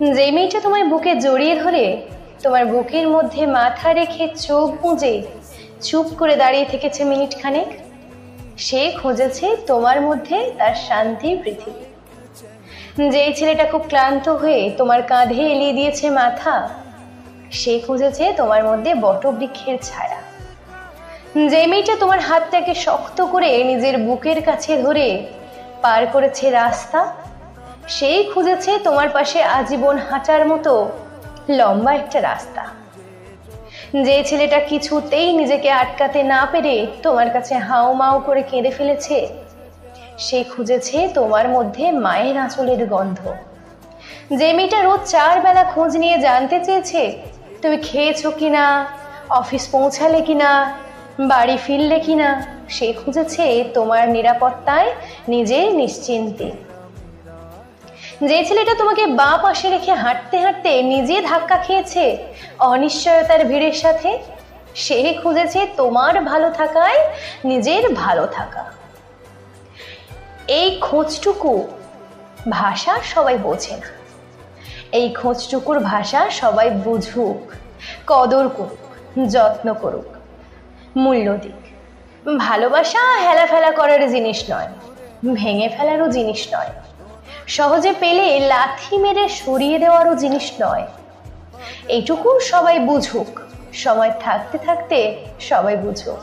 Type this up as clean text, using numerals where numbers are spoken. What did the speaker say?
যে মেয়েটা তোমার বুকে জড়িয়ে ধরে তোমার বুকের মধ্যে মাথা রেখে চোখ মুজে চুপ করে দাঁড়িয়ে থেকেছে মিনিট খানেক, সে খুঁজেছে তোমার মধ্যে তার শান্তির পৃথিবী। যেই ছেলেটা খুব ক্লান্ত হয়ে তোমার কাঁধে এলিয়ে দিয়েছে মাথা, সে খুঁজেছে তোমার মধ্যে বটবৃক্ষের ছায়া। যে মেয়েটা তোমার হাতটাকে শক্ত করে নিজের বুকের কাছে ধরে পার করেছে রাস্তা, সেই খুঁজেছে তোমার পাশে আজীবন হাঁটার মতো লম্বা একটা রাস্তা। যে ছেলেটা কিছুতেই নিজেকে আটকাতে না পেরে তোমার কাছে হাউ মাউ করে কেঁদে ফেলেছে, সে খুঁজেছে তোমার মধ্যে মায়ের আঁচলের গন্ধ। যে মেয়েটা রোজ 4 বেলা খোঁজ নিয়ে জানতে চেয়েছে তুমি খেয়েছো কিনা, অফিস পৌঁছালে কিনা, বাড়ি ফিরলে কিনা, সে খুঁজেছে তোমার নিরাপত্তায় নিজের নিশ্চিন্তে। যে ছেলেটা তোমাকে বাঁ পাশে রেখে হাঁটতে হাঁটতে নিজে ধাক্কা খেয়েছে অনিশ্চয়তার ভিড়ের সাথে, সে খুঁজেছে তোমার ভালো থাকায় নিজের ভালো থাকা। এই খোঁজটুকু ভাষা সবাই বোঝে না, এই খোঁজটুকুর ভাষা সবাই বুঝুক, কদর করুক, যত্ন করুক, মূল্য দিক। ভালোবাসা হেলাফেলা করার জিনিস নয়, ভেঙে ফেলারও জিনিস নয়, সহজে পেলে লাথি মেরে সরিয়ে দেওয়ারও জিনিস নয়। এইটুকু সবাই বুঝুক, সময় থাকতে থাকতে সবাই বুঝুক।